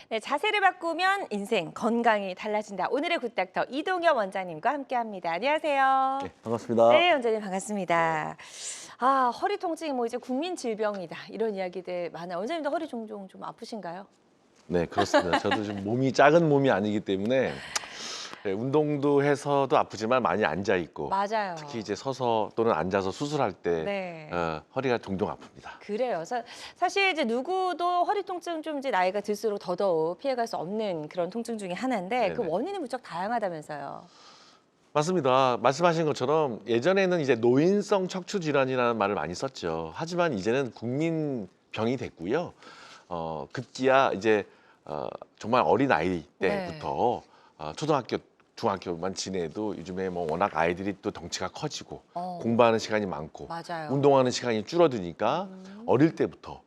네, 자세를 바꾸면 인생, 건강이 달라진다. 오늘의 굿닥터 이동엽 원장님과 함께합니다. 안녕하세요. 네, 반갑습니다. 네, 원장님 반갑습니다. 아, 허리 통증이 뭐 이제 국민 질병이다. 이런 이야기들 많아요. 원장님도 허리 종종 좀 아프신가요? 네, 그렇습니다. 저도 지금 몸이 작은 몸이 아니기 때문에 네, 운동도 해서도 아프지만 많이 앉아 있고 맞아요. 특히 이제 서서 또는 앉아서 수술할 때 네. 허리가 종종 아픕니다. 그래요. 사실 이제 누구도 허리 통증 좀 이제 나이가 들수록 더더욱 피해갈 수 없는 그런 통증 중에 하나인데 그 네네. 원인이 무척 다양하다면서요. 맞습니다. 말씀하신 것처럼 예전에는 이제 노인성 척추 질환이라는 말을 많이 썼죠. 하지만 이제는 국민병이 됐고요. 급기야 이제 정말 어린 아이 때부터 초등학교, 중학교만 지내도 요즘에 뭐 워낙 아이들이 또 덩치가 커지고 공부하는 시간이 많고 맞아요. 운동하는 시간이 줄어드니까 어릴 때부터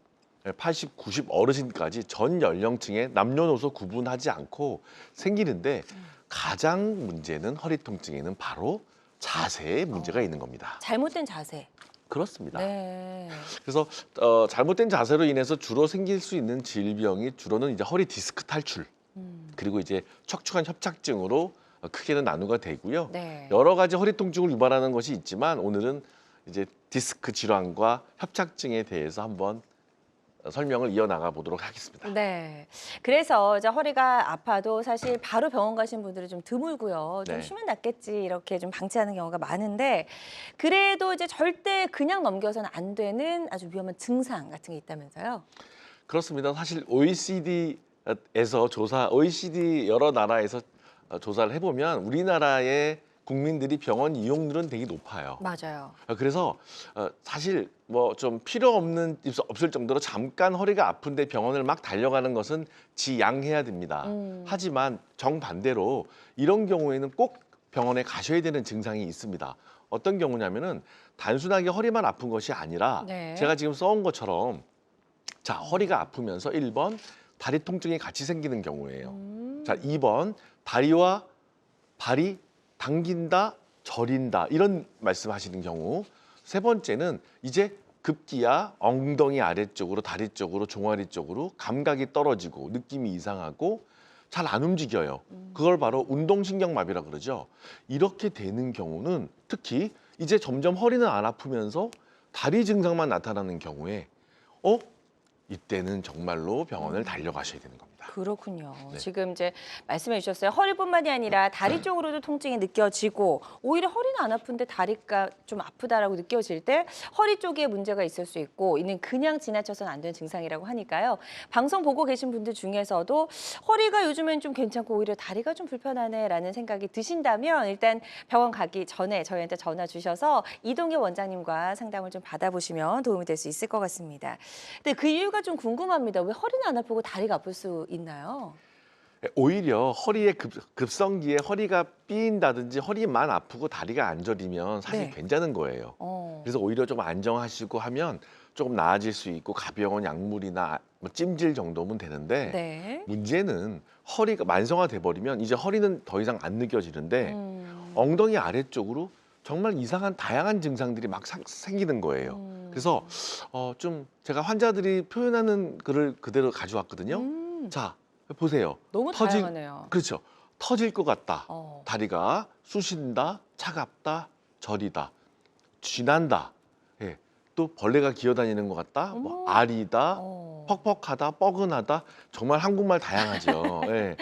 80, 90 어르신까지 전 연령층에 남녀노소 구분하지 않고 생기는데 가장 문제는 허리 통증에는 바로 자세에 문제가 있는 겁니다. 잘못된 자세. 그렇습니다. 네. 그래서 잘못된 자세로 인해서 주로 생길 수 있는 질병이 주로는 이제 허리 디스크 탈출 그리고 이제 척추관 협착증으로 크게는 나누가 되고요. 네. 여러 가지 허리 통증을 유발하는 것이 있지만 오늘은 이제 디스크 질환과 협착증에 대해서 한번 설명을 이어나가 보도록 하겠습니다. 네. 그래서 이제 허리가 아파도 사실 바로 병원 가신 분들은 좀 드물고요. 좀 네. 쉬면 낫겠지 이렇게 좀 방치하는 경우가 많은데 그래도 이제 절대 그냥 넘겨서는 안 되는 아주 위험한 증상 같은 게 있다면서요? 그렇습니다. 사실 OECD에서 OECD 여러 나라에서 조사를 해보면 우리나라의 국민들이 병원 이용률은 되게 높아요. 맞아요. 그래서 사실 뭐 좀 필요 없을 정도로 잠깐 허리가 아픈데 병원을 막 달려가는 것은 지양해야 됩니다. 하지만 정반대로 이런 경우에는 꼭 병원에 가셔야 되는 증상이 있습니다. 어떤 경우냐면은 단순하게 허리만 아픈 것이 아니라 네. 제가 지금 써온 것처럼 자, 허리가 아프면서 1번 다리 통증이 같이 생기는 경우예요. 자, 2번 다리와 발이 당긴다, 저린다 이런 말씀하시는 경우. 세 번째는 이제 급기야 엉덩이 아래쪽으로 다리 쪽으로 종아리 쪽으로 감각이 떨어지고 느낌이 이상하고 잘 안 움직여요. 그걸 바로 운동신경마비라 그러죠. 이렇게 되는 경우는 특히 이제 점점 허리는 안 아프면서 다리 증상만 나타나는 경우에 이때는 정말로 병원을 달려가셔야 되는 겁니다. 그렇군요. 네. 지금 이제 말씀해 주셨어요. 허리뿐만이 아니라 다리 쪽으로도 통증이 느껴지고 오히려 허리는 안 아픈데 다리가 좀 아프다라고 느껴질 때 허리 쪽에 문제가 있을 수 있고 이는 그냥 지나쳐서는 안 되는 증상이라고 하니까요. 방송 보고 계신 분들 중에서도 허리가 요즘엔 좀 괜찮고 오히려 다리가 좀 불편하네라는 생각이 드신다면 일단 병원 가기 전에 저희한테 전화 주셔서 이동엽 원장님과 상담을 좀 받아보시면 도움이 될 수 있을 것 같습니다. 근데 그 이유가 좀 궁금합니다. 왜 허리는 안 아프고 다리가 아플 수 있나요? 오히려 허리의 급성기에 허리가 삐인다든지 허리만 아프고 다리가 안 저리면 사실 네. 괜찮은 거예요. 그래서 오히려 좀 안정하시고 하면 조금 나아질 수 있고 가벼운 약물이나 뭐 찜질 정도면 되는데 네. 문제는 허리가 만성화돼 버리면 이제 허리는 더 이상 안 느껴지는데 엉덩이 아래쪽으로 정말 이상한 다양한 증상들이 막 생기는 거예요. 그래서 좀 제가 환자들이 표현하는 글을 그대로 가져왔거든요. 자, 보세요. 너무 다양하네요. 그렇죠. 터질 것 같다. 어. 다리가 쑤신다, 차갑다, 저리다, 쥐난다. 예. 또 벌레가 기어다니는 것 같다. 뭐 어머. 아리다, 어. 퍽퍽하다, 뻐근하다. 정말 한국말 다양하죠. 예.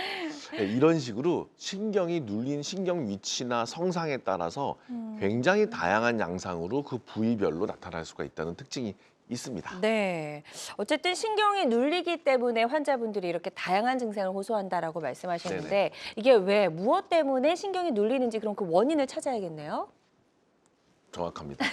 예, 이런 식으로 신경이 눌린 신경 위치나 성상에 따라서 굉장히 다양한 양상으로 그 부위별로 나타날 수가 있다는 특징이 있습니다. 네. 어쨌든 신경이 눌리기 때문에 환자분들이 이렇게 다양한 증상을 호소한다라고 말씀하셨는데 네네. 이게 왜 무엇 때문에 신경이 눌리는지 그럼 그 원인을 찾아야겠네요. 정확합니다.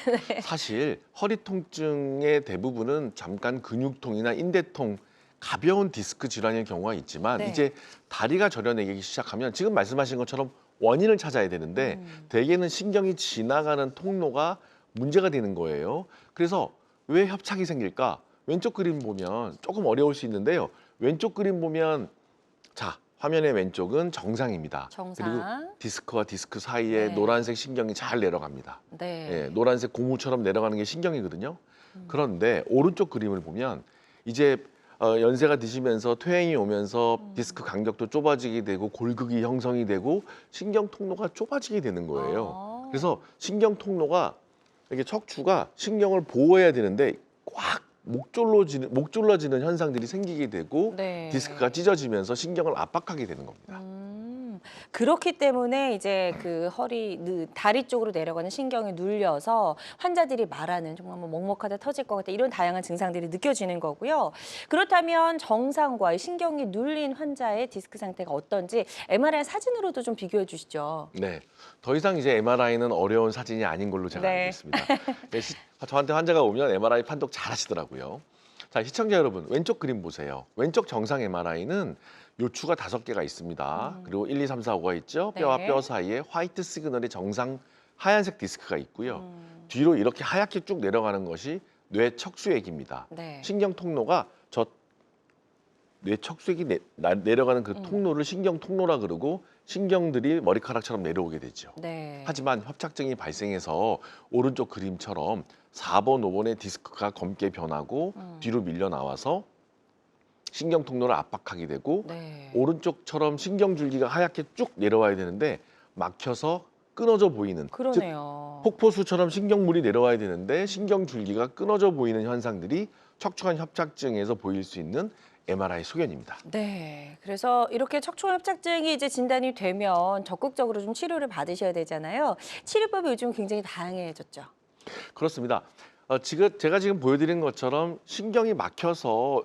사실 허리 통증의 대부분은 잠깐 근육통이나 인대통, 가벼운 디스크 질환일 경우가 있지만 네. 이제 다리가 저려내기 시작하면 지금 말씀하신 것처럼 원인을 찾아야 되는데 대개는 신경이 지나가는 통로가 문제가 되는 거예요. 그래서 왜 협착이 생길까? 왼쪽 그림 보면 조금 어려울 수 있는데요. 왼쪽 그림 보면 자, 화면의 왼쪽은 정상입니다. 정상. 그리고 디스크와 디스크 사이에 네. 노란색 신경이 잘 내려갑니다. 네. 예, 노란색 고무처럼 내려가는 게 신경이거든요. 그런데 오른쪽 그림을 보면 이제 연세가 드시면서 퇴행이 오면서 디스크 간격도 좁아지게 되고 골극이 형성이 되고 신경 통로가 좁아지게 되는 거예요. 아. 그래서 신경 통로가 이게 척추가 신경을 보호해야 되는데 꽉 목졸라지는 현상들이 생기게 되고 네. 디스크가 찢어지면서 신경을 압박하게 되는 겁니다. 그렇기 때문에 이제 그 다리 쪽으로 내려가는 신경이 눌려서 환자들이 말하는 정말 뭐 먹먹하다 터질 것 같다 이런 다양한 증상들이 느껴지는 거고요. 그렇다면 정상과 이 신경이 눌린 환자의 디스크 상태가 어떤지 MRI 사진으로도 좀 비교해 주시죠. 네, 더 이상 이제 MRI는 어려운 사진이 아닌 걸로 제가 네. 알고 있습니다. 네, 저한테 환자가 오면 MRI 판독 잘 하시더라고요. 자, 시청자 여러분, 왼쪽 그림 보세요. 왼쪽 정상 MRI는 요추가 5개가 있습니다. 그리고 1, 2, 3, 4, 5가 있죠. 뼈와 네. 뼈 사이에 화이트 시그널의 정상 하얀색 디스크가 있고요. 뒤로 이렇게 하얗게 쭉 내려가는 것이 뇌 척수액입니다. 네. 신경 통로가 뇌 척수액이 내려가는 그 통로를 신경 통로라 그러고 신경들이 머리카락처럼 내려오게 되죠. 네. 하지만 협착증이 발생해서 오른쪽 그림처럼 4번, 5번의 디스크가 검게 변하고 뒤로 밀려 나와서 신경 통로를 압박하게 되고 네. 오른쪽처럼 신경줄기가 하얗게 쭉 내려와야 되는데 막혀서 끊어져 보이는, 즉 그러네요. 폭포수처럼 신경물이 내려와야 되는데 신경줄기가 끊어져 보이는 현상들이 척추관 협착증에서 보일 수 있는 MRI 소견입니다. 네. 그래서 이렇게 척추관 협착증이 이제 진단이 되면 적극적으로 좀 치료를 받으셔야 되잖아요. 치료법이 요즘 굉장히 다양해졌죠. 그렇습니다. 제가 지금 보여드린 것처럼 신경이 막혀서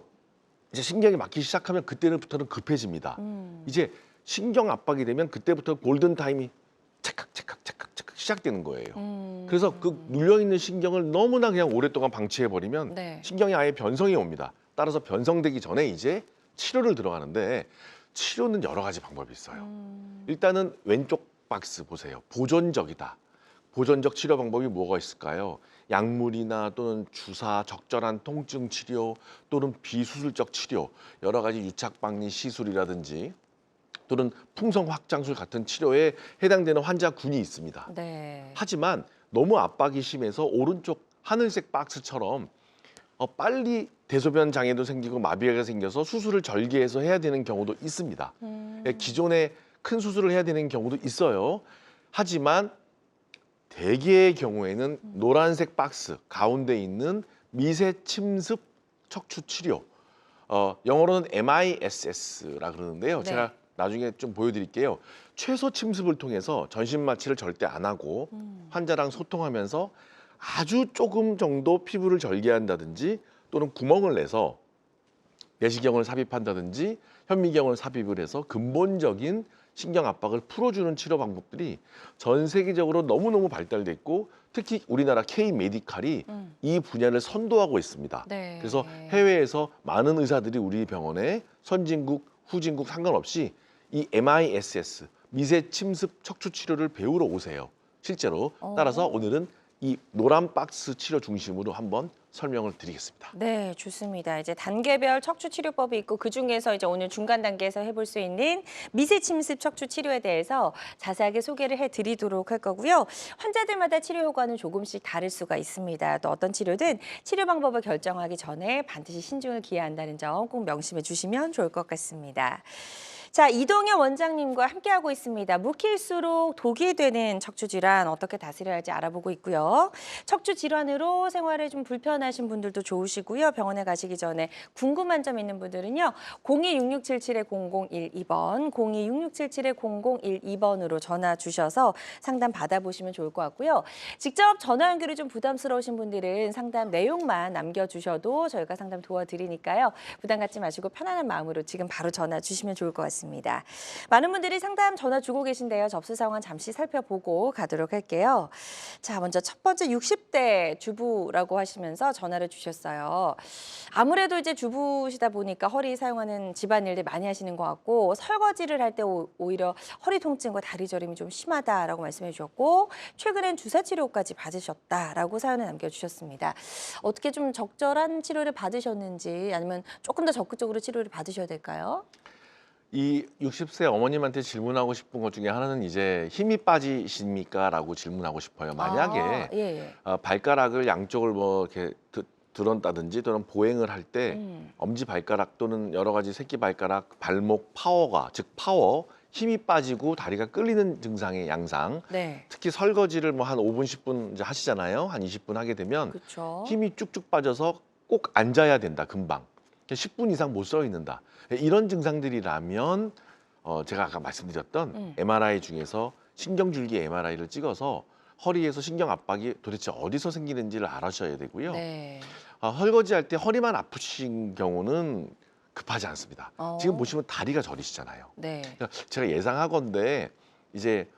이제 신경이 막히기 시작하면 그때부터는 급해집니다. 이제 신경 압박이 되면 그때부터 골든 타임이 찰칵 시작되는 거예요. 그래서 그 눌려 있는 신경을 너무나 그냥 오랫동안 방치해 버리면 네. 신경이 아예 변성이 옵니다. 따라서 변성되기 전에 이제 치료를 들어가는데 치료는 여러 가지 방법이 있어요. 일단은 왼쪽 박스 보세요. 보존적이다. 보존적 치료 방법이 뭐가 있을까요? 약물이나 또는 주사, 적절한 통증 치료 또는 비수술적 치료, 여러 가지 유착박리 시술이라든지 또는 풍성 확장술 같은 치료에 해당되는 환자군이 있습니다. 네. 하지만 너무 압박이 심해서 오른쪽 하늘색 박스처럼 빨리 대소변 장애도 생기고 마비가 생겨서 수술을 절개해서 해야 되는 경우도 있습니다. 기존에 큰 수술을 해야 되는 경우도 있어요. 하지만 대개의 경우에는 노란색 박스 가운데 있는 미세 침습 척추 치료, 영어로는 MISS라 그러는데요. 네. 제가 나중에 좀 보여드릴게요. 최소 침습을 통해서 전신 마취를 절대 안 하고 환자랑 소통하면서 아주 조금 정도 피부를 절개한다든지 또는 구멍을 내서 내시경을 삽입한다든지 현미경을 삽입을 해서 근본적인 신경 압박을 풀어주는 치료 방법들이 전 세계적으로 너무너무 발달돼 있고 특히 우리나라 K-메디칼이 이 분야를 선도하고 있습니다. 네. 그래서 해외에서 많은 의사들이 우리 병원에 선진국, 후진국 상관없이 이 MISS, 미세 침습 척추 치료를 배우러 오세요. 실제로. 따라서 오늘은 이 노란 박스 치료 중심으로 한번 설명을 드리겠습니다. 네, 좋습니다. 이제 단계별 척추 치료법이 있고 그 중에서 이제 오늘 중간 단계에서 해볼 수 있는 미세 침습 척추 치료에 대해서 자세하게 소개를 해드리도록 할 거고요. 환자들마다 치료 효과는 조금씩 다를 수가 있습니다. 또 어떤 치료든 치료 방법을 결정하기 전에 반드시 신중을 기해야 한다는 점 꼭 명심해 주시면 좋을 것 같습니다. 자, 이동현 원장님과 함께하고 있습니다. 묵힐수록 독이 되는 척추 질환 어떻게 다스려야 할지 알아보고 있고요. 척추 질환으로 생활에 좀 불편하신 분들도 좋으시고요. 병원에 가시기 전에 궁금한 점 있는 분들은요. 026677-0012번, 026677-0012번으로 전화 주셔서 상담 받아보시면 좋을 것 같고요. 직접 전화 연결이 좀 부담스러우신 분들은 상담 내용만 남겨주셔도 저희가 상담 도와드리니까요. 부담 갖지 마시고 편안한 마음으로 지금 바로 전화 주시면 좋을 것 같습니다. 많은 분들이 상담 전화 주고 계신데요. 접수 상황 잠시 살펴보고 가도록 할게요. 자, 먼저 첫 번째 60대 주부라고 하시면서 전화를 주셨어요. 아무래도 이제 주부시다 보니까 허리 사용하는 집안일들 많이 하시는 것 같고 설거지를 할 때 오히려 허리 통증과 다리 저림이 좀 심하다라고 말씀해 주셨고 최근엔 주사 치료까지 받으셨다라고 사연을 남겨주셨습니다. 어떻게 좀 적절한 치료를 받으셨는지 아니면 조금 더 적극적으로 치료를 받으셔야 될까요? 이 60세 어머님한테 질문하고 싶은 것 중에 하나는 이제 힘이 빠지십니까? 라고 질문하고 싶어요. 만약에 예, 예. 발가락을 양쪽을 뭐 이렇게 들었다든지 또는 보행을 할 때 엄지 발가락 또는 여러 가지 새끼 발가락, 발목 파워가 즉 파워 힘이 빠지고 다리가 끌리는 증상의 양상. 네. 특히 설거지를 뭐 한 5분, 10분 이제 하시잖아요. 한 20분 하게 되면 그렇죠. 힘이 쭉쭉 빠져서 꼭 앉아야 된다. 금방. 10분 이상 못 서 있는다. 이런 증상들이라면 제가 아까 말씀드렸던 MRI 중에서 신경줄기 MRI를 찍어서 허리에서 신경 압박이 도대체 어디서 생기는지를 알아셔야 되고요. 네. 설거지할 때 허리만 아프신 경우는 급하지 않습니다. 지금 보시면 다리가 저리시잖아요. 네. 그러니까 제가 예상하건대 이제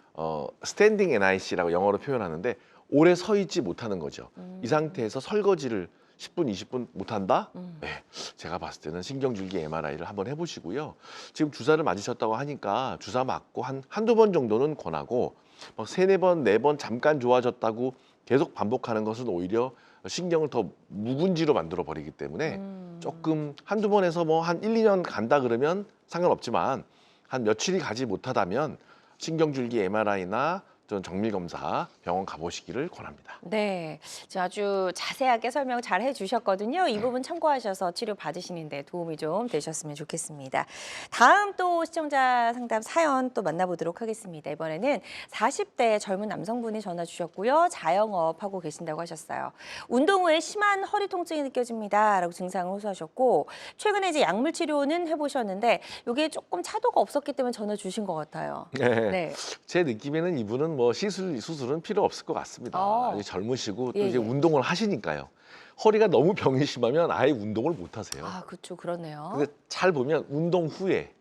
스탠딩 NIC라고 영어로 표현하는데 오래 서 있지 못하는 거죠. 이 상태에서 설거지를 10분, 20분 못한다? 네, 제가 봤을 때는 신경줄기 MRI를 한번 해보시고요. 지금 주사를 맞으셨다고 하니까 주사 맞고 한두 번 정도는 권하고 막 3, 4번, 4번 잠깐 좋아졌다고 계속 반복하는 것은 오히려 신경을 더 묵은지로 만들어 버리기 때문에 조금 한두 번에서 뭐 한 1, 2년 간다 그러면 상관없지만 한 며칠이 가지 못하다면 신경줄기 MRI나 정밀검사 병원 가보시기를 권합니다. 네, 아주 자세하게 설명 잘 해주셨거든요. 이 부분 참고하셔서 치료 받으시는데 도움이 좀 되셨으면 좋겠습니다. 다음 또 시청자 상담 사연 또 만나보도록 하겠습니다. 이번에는 40대 젊은 남성분이 전화 주셨고요. 자영업 하고 계신다고 하셨어요. 운동 후에 심한 허리 통증이 느껴집니다라고 증상을 호소하셨고 최근에 이제 약물 치료는 해보셨는데 이게 조금 차도가 없었기 때문에 전화 주신 것 같아요. 네. 제 느낌에는 이분은 뭐 수술은 필요 없을 것 같습니다. 아직 젊으시고 또 예, 이제 예. 운동을 하시니까요. 허리가 너무 병이 심하면 아예 운동을 못 하세요. 아, 그렇죠. 그러네요. 근데 잘 보면 운동 후에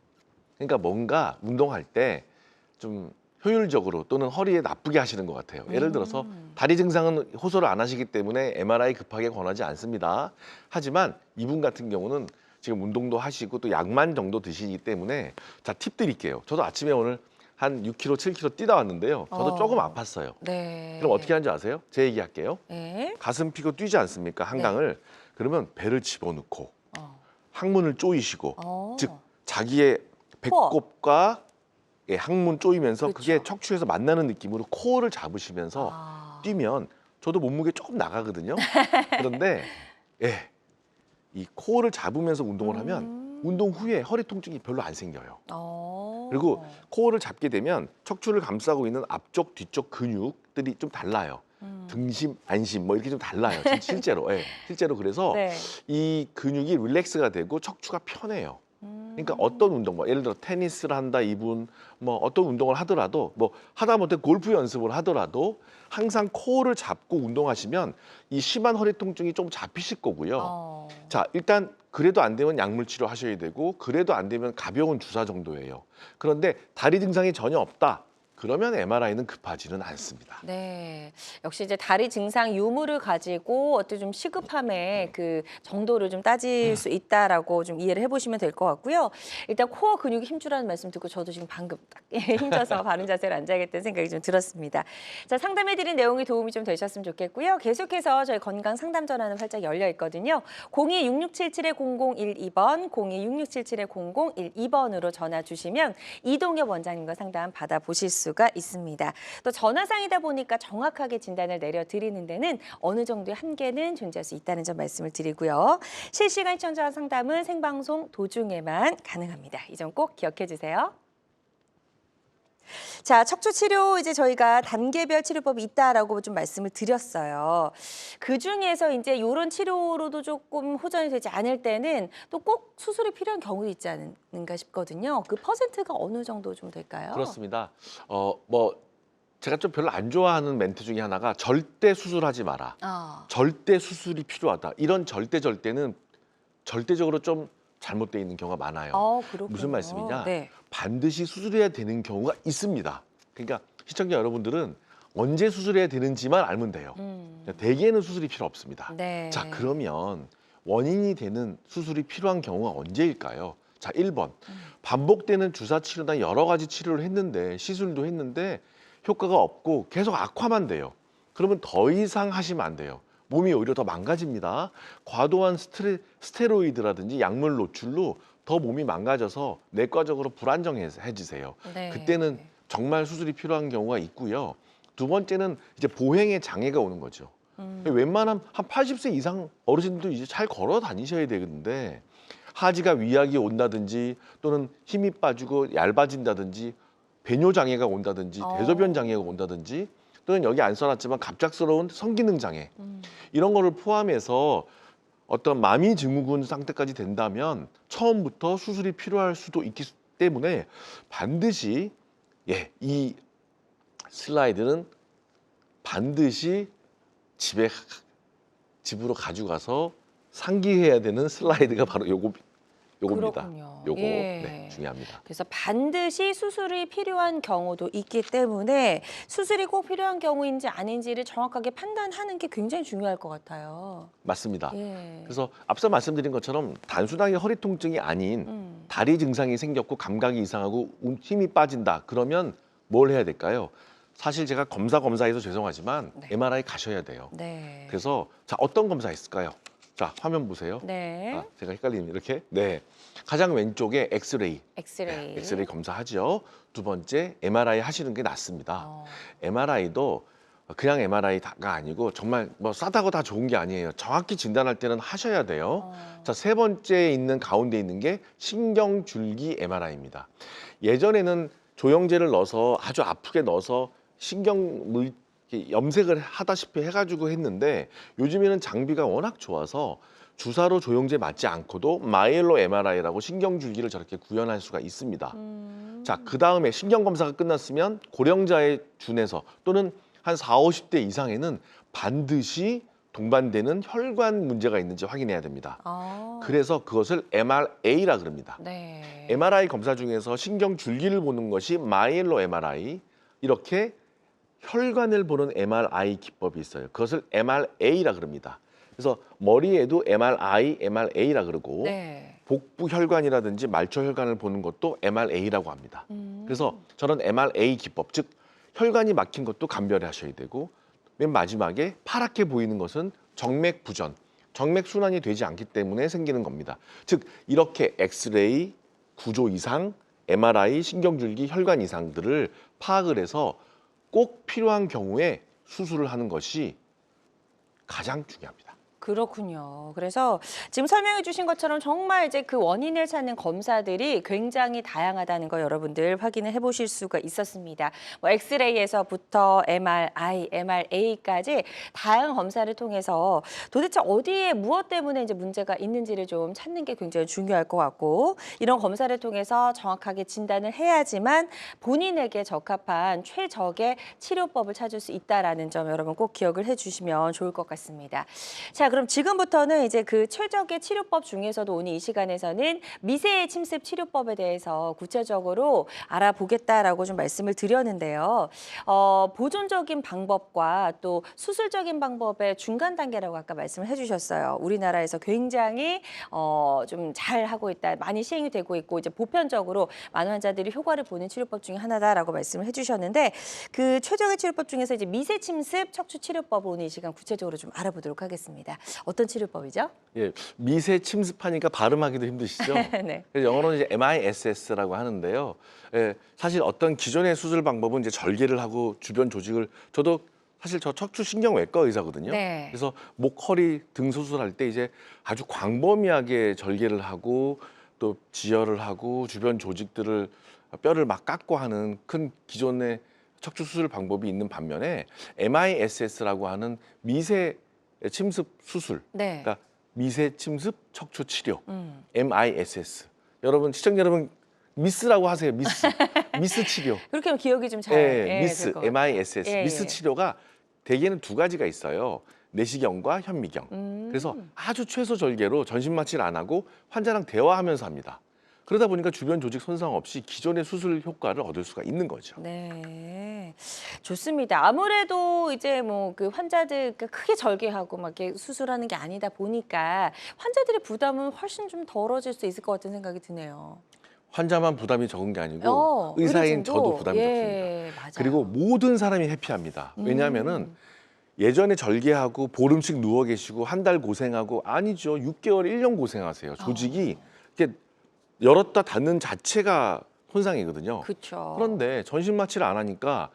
그러니까 뭔가 운동할 때 좀 효율적으로 또는 허리에 나쁘게 하시는 것 같아요. 예를 들어서 다리 증상은 호소를 안 하시기 때문에 MRI 급하게 권하지 않습니다. 하지만 이분 같은 경우는 지금 운동도 하시고 또 약만 정도 드시기 때문에 자, 팁 드릴게요. 저도 아침에 오늘 한 6km, 7km 뛰다 왔는데요. 저도 조금 아팠어요. 네. 그럼 어떻게 하는지 아세요? 제 얘기할게요. 네. 가슴 피고 뛰지 않습니까? 한강을. 그러면 배를 집어넣고 항문을 조이시고 즉 자기의 배꼽과 항문 조이면서 그쵸. 그게 척추에서 만나는 느낌으로 코어를 잡으시면서 뛰면 저도 몸무게 조금 나가거든요. 그런데 이 코어를 잡으면서 운동을 하면 운동 후에 허리 통증이 별로 안 생겨요. 그리고 코어를 잡게 되면 척추를 감싸고 있는 앞쪽, 뒤쪽 근육들이 좀 달라요. 등심, 안심 뭐 이렇게 좀 달라요. 실제로. 실제로 그래서 네. 이 근육이 릴렉스가 되고 척추가 편해요. 그러니까 어떤 운동, 뭐 예를 들어 테니스를 한다 이분, 뭐 어떤 운동을 하더라도 뭐 하다못해 골프 연습을 하더라도 항상 코어를 잡고 운동하시면 이 심한 허리 통증이 좀 잡히실 거고요. 자, 일단 그래도 안 되면 약물 치료 하셔야 되고 그래도 안 되면 가벼운 주사 정도예요. 그런데 다리 증상이 전혀 없다. 그러면 MRI는 급하지는 않습니다. 네, 역시 이제 다리 증상 유무를 가지고 어떤 좀 시급함의 그 정도를 좀 따질 수 있다라고 좀 이해를 해보시면 될 것 같고요. 일단 코어 근육이 힘주라는 말씀 듣고 저도 지금 방금 딱 힘줘서 바른 자세로 앉아야겠다는 생각이 좀 들었습니다. 자, 상담해드린 내용이 도움이 좀 되셨으면 좋겠고요. 계속해서 저희 건강 상담 전화는 활짝 열려 있거든요. 02-6677-0012번, 02-6677-0012번으로 전화 주시면 이동엽 원장님과 상담 받아보실 수가 있습니다. 또 전화상이다 보니까 정확하게 진단을 내려드리는 데는 어느 정도의 한계는 존재할 수 있다는 점 말씀을 드리고요. 실시간 시청자 상담은 생방송 도중에만 가능합니다. 이 점 꼭 기억해 주세요. 자, 척추 치료 이제 저희가 단계별 치료법이 있다라고 좀 말씀을 드렸어요. 그 중에서 이제 이런 치료로도 조금 호전이 되지 않을 때는 또 꼭 수술이 필요한 경우도 있지 않은가 싶거든요. 그 퍼센트가 어느 정도 좀 될까요? 그렇습니다. 뭐 제가 좀 별로 안 좋아하는 멘트 중에 하나가 절대 수술하지 마라. 절대 수술이 필요하다. 이런 절대는 절대적으로 좀 잘못되어 있는 경우가 많아요. 그렇군요. 무슨 말씀이냐? 네. 반드시 수술해야 되는 경우가 있습니다. 그러니까 시청자 여러분들은 언제 수술해야 되는지만 알면 돼요. 대개는 수술이 필요 없습니다. 네. 자, 그러면 원인이 되는 수술이 필요한 경우가 언제일까요? 자, 1번. 반복되는 주사 치료나 여러 가지 치료를 했는데 시술도 했는데 효과가 없고 계속 악화만 돼요. 그러면 더 이상 하시면 안 돼요. 몸이 오히려 더 망가집니다. 과도한 스테로이드라든지 약물 노출로 더 몸이 망가져서 내과적으로 불안정해지세요. 네. 그때는 정말 수술이 필요한 경우가 있고요. 두 번째는 이제 보행에 장애가 오는 거죠. 웬만하면 한 80세 이상 어르신들도 이제 잘 걸어 다니셔야 되는데 하지가 위약이 온다든지 또는 힘이 빠지고 얇아진다든지 배뇨 장애가 온다든지 대소변 장애가 온다든지 또는 여기 안 써놨지만 갑작스러운 성기능 장애 이런 거를 포함해서 어떤 마미 증후군 상태까지 된다면 처음부터 수술이 필요할 수도 있기 때문에 반드시 이 슬라이드는 반드시 집으로 가져가서 상기해야 되는 슬라이드가 바로 요겁니다. 그렇군요. 요거 예. 중요합니다. 그래서 반드시 수술이 필요한 경우도 있기 때문에 수술이 꼭 필요한 경우인지 아닌지를 정확하게 판단하는 게 굉장히 중요할 것 같아요. 맞습니다. 예. 그래서 앞서 말씀드린 것처럼 단순하게 허리 통증이 아닌 다리 증상이 생겼고 감각이 이상하고 힘이 빠진다. 그러면 뭘 해야 될까요? 사실 제가 검사해서 죄송하지만 네. MRI 가셔야 돼요. 네. 그래서 자 어떤 검사 있을까요? 자 화면 보세요. 네. 아, 제가 헷갈리면 이렇게. 네. 가장 왼쪽에 엑스레이. 엑스레이. 엑스레이 검사하죠. 두 번째 MRI 하시는 게 낫습니다. 어. MRI도 그냥 MRI가 아니고 정말 뭐 싸다고 다 좋은 게 아니에요. 정확히 진단할 때는 하셔야 돼요. 자, 세 번째 있는 가운데 있는 게 신경줄기 MRI입니다. 예전에는 조영제를 넣어서 아주 아프게 넣어서 신경물 염색을 하다시피 해가지고 했는데 요즘에는 장비가 워낙 좋아서 주사로 조영제 맞지 않고도 마이엘로 MRI라고 신경줄기를 저렇게 구현할 수가 있습니다. 자, 그 다음에 신경검사가 끝났으면 고령자에 준해서 또는 한 40, 50대 이상에는 반드시 동반되는 혈관 문제가 있는지 확인해야 됩니다. 그래서 그것을 MRA라 그럽니다. 네. MRI 검사 중에서 신경줄기를 보는 것이 마이엘로 MRI, 이렇게 혈관을 보는 MRI 기법이 있어요. 그것을 MRA라 그럽니다. 그래서 머리에도 MRI, MRA라 그러고 네. 복부 혈관이라든지 말초 혈관을 보는 것도 MRA라고 합니다. 그래서 저는 MRA 기법, 즉 혈관이 막힌 것도 감별하셔야 되고 맨 마지막에 파랗게 보이는 것은 정맥 부전, 정맥 순환이 되지 않기 때문에 생기는 겁니다. 즉 이렇게 엑스레이, 구조 이상, MRI, 신경줄기, 혈관 이상들을 파악을 해서 꼭 필요한 경우에 수술을 하는 것이 가장 중요합니다. 그렇군요. 그래서 지금 설명해 주신 것처럼 정말 이제 그 원인을 찾는 검사들이 굉장히 다양하다는 거 여러분들 확인을 해보실 수가 있었습니다. 뭐 엑스레이에서부터 MRI, MRA까지 다양한 검사를 통해서 도대체 어디에 무엇 때문에 이제 문제가 있는지를 좀 찾는 게 굉장히 중요할 것 같고 이런 검사를 통해서 정확하게 진단을 해야지만 본인에게 적합한 최적의 치료법을 찾을 수 있다라는 점 여러분 꼭 기억을 해주시면 좋을 것 같습니다. 자, 그럼 지금부터는 이제 그 최적의 치료법 중에서도 오늘 이 시간에서는 미세 침습 치료법에 대해서 구체적으로 알아보겠다라고 좀 말씀을 드렸는데요. 보존적인 방법과 또 수술적인 방법의 중간 단계라고 아까 말씀을 해주셨어요. 우리나라에서 굉장히 좀 잘 하고 있다, 많이 시행이 되고 있고 이제 보편적으로 많은 환자들이 효과를 보는 치료법 중에 하나다라고 말씀을 해주셨는데 그 최적의 치료법 중에서 이제 미세 침습 척추 치료법을 오늘 이 시간 구체적으로 좀 알아보도록 하겠습니다. 어떤 치료법이죠? 예, 미세 침습하니까 발음하기도 힘드시죠? 네. 그래서 영어로는 이제 MISS라고 하는데요. 예, 사실 어떤 기존의 수술 방법은 이제 절개를 하고 주변 조직을 저도 사실 저 척추 신경외과 의사거든요. 네. 그래서 목, 허리 등 수술할 때 이제 아주 광범위하게 절개를 하고 또 지혈을 하고 주변 조직들을 뼈를 막 깎고 하는 큰 기존의 척추 수술 방법이 있는 반면에 MISS라고 하는 미세 침습 수술, 네. 그러니까 미세 침습 척추 치료, MISS. 여러분 시청자 여러분 미스라고 하세요. 미스 치료. 그렇게 하면 기억이 좀 잘 예, 미스 될 것 같아요. MISS. 예, 미스 예. 치료가 대개는 두 가지가 있어요. 내시경과 현미경. 그래서 아주 최소 절개로 전신 마취를 안 하고 환자랑 대화하면서 합니다. 그러다 보니까 주변 조직 손상 없이 기존의 수술 효과를 얻을 수가 있는 거죠. 네, 좋습니다. 아무래도 이제 뭐 그 환자들 크게 절개하고 막 이렇게 수술하는 게 아니다 보니까 환자들의 부담은 훨씬 좀 덜어질 수 있을 것 같은 생각이 드네요. 환자만 부담이 적은 게 아니고 의사인 의료진도? 저도 부담이 적습니다. 예, 맞아요. 그리고 모든 사람이 해피합니다. 왜냐하면은 예전에 절개하고 보름씩 누워 계시고 한 달 고생하고 아니죠. 6개월, 1년 고생하세요. 조직이 이렇게 열었다 닫는 자체가 손상이거든요. 그렇죠. 그런데 전신 마취를 안 하니까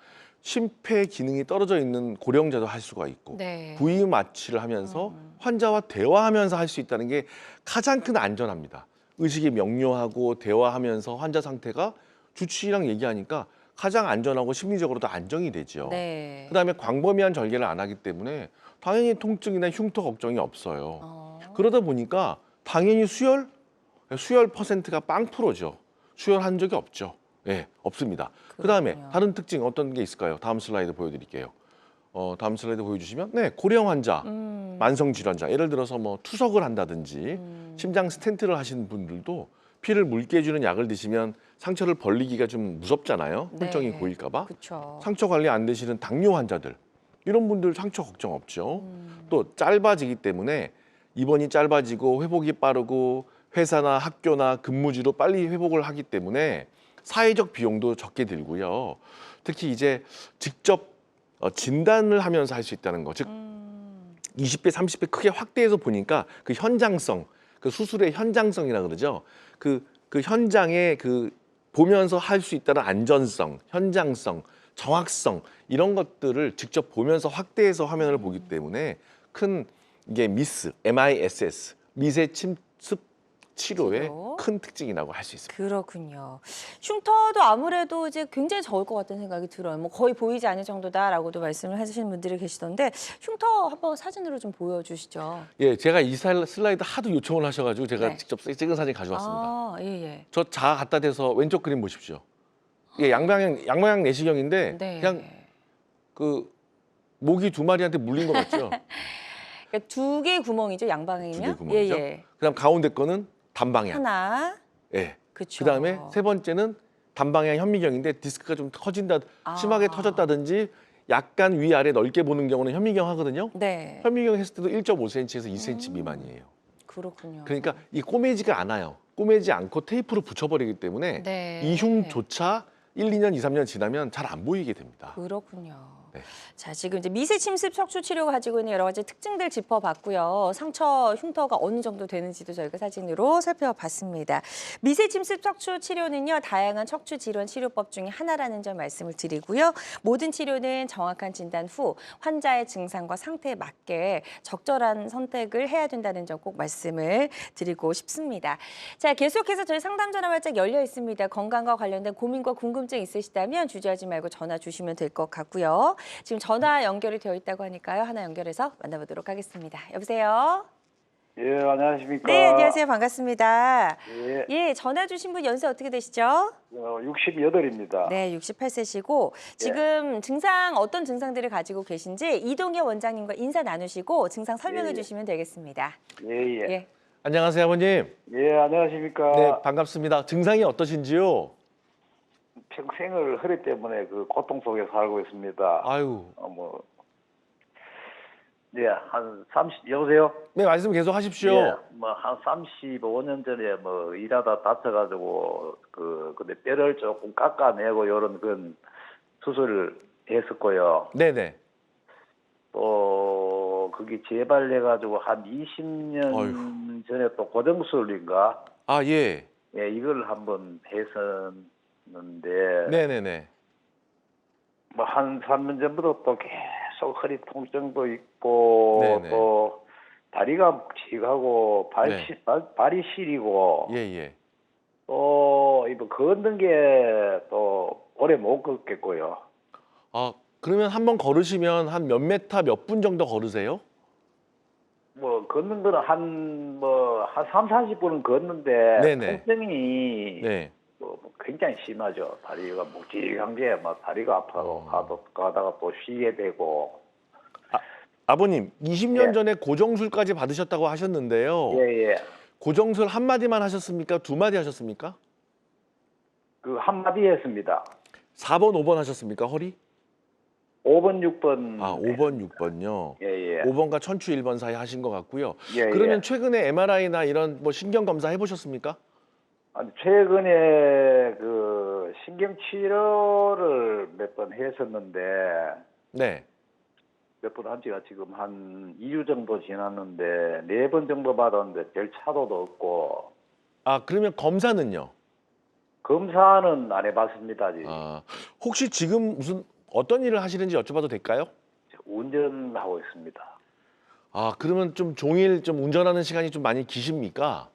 심폐 기능이 떨어져 있는 고령자도 할 수가 있고 네. 부위 마취를 하면서 환자와 대화하면서 할 수 있다는 게 가장 큰 안전합니다. 의식이 명료하고 대화하면서 환자 상태가 주치의랑 얘기하니까 가장 안전하고 심리적으로도 안정이 되죠. 네. 그다음에 광범위한 절개를 안 하기 때문에 당연히 통증이나 흉터 걱정이 없어요. 어. 그러다 보니까 당연히 수혈 퍼센트가 0%죠. 수혈한 적이 없죠. 예, 없습니다. 그다음에 그렇군요. 다른 특징 어떤 게 있을까요? 다음 슬라이드 보여드릴게요. 다음 슬라이드 보여주시면 네, 고령 환자, 만성 질환자, 예를 들어서 뭐 투석을 한다든지 심장 스텐트를 하신 분들도 피를 묽게 해주는 약을 드시면 상처를 벌리기가 좀 무섭잖아요. 혈정이 네. 고일까봐. 그렇죠. 상처 관리 안 되시는 당뇨 환자들 이런 분들 상처 걱정 없죠. 또 짧아지기 때문에 입원이 짧아지고 회복이 빠르고 회사나 학교나 근무지로 빨리 회복을 하기 때문에 사회적 비용도 적게 들고요. 특히 이제 직접 진단을 하면서 할 수 있다는 거, 즉 20배, 30배 크게 확대해서 보니까 그 현장성, 그 수술의 현장성이라 그러죠. 그 현장에 보면서 할 수 있다는 안전성, 현장성, 정확성 이런 것들을 직접 보면서 확대해서 화면을 보기 때문에 큰 이게 MISS, 미세 침습 치료의 치료. 큰 특징이라고 할 수 있습니다. 그렇군요. 흉터도 아무래도 이제 굉장히 적을 것 같다는 생각이 들어요. 뭐 거의 보이지 않을 정도다라고도 말씀을 해주시는 분들이 계시던데 흉터 한번 사진으로 좀 보여주시죠. 예, 제가 이 슬라이드 하도 요청을 하셔가지고 제가 네. 직접 찍은 사진 가져왔습니다. 아, 예, 예. 저 자 갖다 대서 왼쪽 그림 보십시오. 이게 양방향 내시경인데 네. 그냥 그 모기 2마리한테 물린 것 같죠? 그러니까 두 개의 구멍이죠, 두 양방향이면? 개의 구멍이죠? 예, 예. 그다음 가운데 거는 단방향. 하나. 예. 그렇죠. 그다음에 세 번째는 단방향 현미경인데 디스크가 좀 터진다, 심하게 터졌다든지 약간 위아래 넓게 보는 경우는 현미경 하거든요. 네. 현미경 했을 때도 1.5cm에서 2cm 미만이에요. 그렇군요. 그러니까 이 꼬매지가 않아요. 꼬매지 않고 테이프로 붙여버리기 때문에 네. 이 흉조차 1, 2년, 2, 3년 지나면 잘 안 보이게 됩니다. 그렇군요. 네. 자, 지금 이제 미세 침습 척추 치료가 가지고 있는 여러 가지 특징들 짚어봤고요. 상처 흉터가 어느 정도 되는지도 저희가 사진으로 살펴봤습니다. 미세 침습 척추 치료는요, 다양한 척추 질환 치료법 중에 하나라는 점 말씀을 드리고요. 모든 치료는 정확한 진단 후 환자의 증상과 상태에 맞게 적절한 선택을 해야 된다는 점 꼭 말씀을 드리고 싶습니다. 자, 계속해서 저희 상담 전화 활짝 열려 있습니다. 건강과 관련된 고민과 궁금증 있으시다면 주저하지 말고 전화 주시면 될 것 같고요. 지금 전화 연결이 되어 있다고 하니까요. 하나 연결해서 만나보도록 하겠습니다. 여보세요? 예, 안녕하십니까. 네, 안녕하세요. 반갑습니다. 예, 예, 전화 주신 분 연세 어떻게 되시죠? 68입니다. 네, 68세시고 지금 증상 어떤 증상들을 가지고 계신지 이동엽 원장님과 인사 나누시고 증상 설명해 예, 예. 주시면 되겠습니다. 예, 예. 예. 안녕하세요, 아버님. 예, 안녕하십니까. 네, 반갑습니다. 증상이 어떠신지요? 평생을 허리 때문에 그 고통 속에 살고 있습니다. 아유, 네, 한 30, 여보세요? 네, 말씀 계속 하십시오. 예, 한 35년 전에 일하다 다쳐가지고, 근데 뼈를 조금 깎아내고 요런 그 수술을 했었고요. 네네. 또, 그게 재발해가지고 한 20년 어휴. 전에 또 고정술인가? 아, 예. 예, 이걸 한번 했었는데, 네네네. 한 3년 전부터 또 계속 허리 통증도 있고, 네네. 또 다리가 묵직하고 네. 발이 시리고, 예, 예. 또 이거 걷는 게 또 오래 못 걷겠고요. 아, 그러면 한번 걸으시면 한 몇 메타 몇 분 정도 걸으세요? 걷는 거는 한 3, 40분은 걷는데, 네네. 통증이 네. 굉장히 심하죠. 다리가 묵직한 게 다리가 아파서 가다가 또 쉬게 되고. 아버님, 20년 예. 전에 고정술까지 받으셨다고 하셨는데요. 예, 예. 고정술 한 마디만 하셨습니까? 2마디 하셨습니까? 그 한마디 했습니다. 4번, 5번 하셨습니까? 허리? 5번, 6번. 아, 5번, 6번요. 예, 예. 5번과 천추 1번 사이 하신 것 같고요. 예, 그러면 예. 최근에 MRI나 이런 신경 검사 해보셨습니까? 아니, 최근에 그 신경 치료를 몇 번 했었는데, 네. 몇 번 한 지가 지금 한 2주 정도 지났는데, 4번 정도 받았는데 별 차도도 없고, 아, 그러면 검사는요? 검사는 안 해봤습니다, 아직. 아, 혹시 지금 무슨 어떤 일을 하시는지 여쭤봐도 될까요? 운전하고 있습니다. 아, 그러면 좀 종일 좀 운전하는 시간이 좀 많이 기십니까?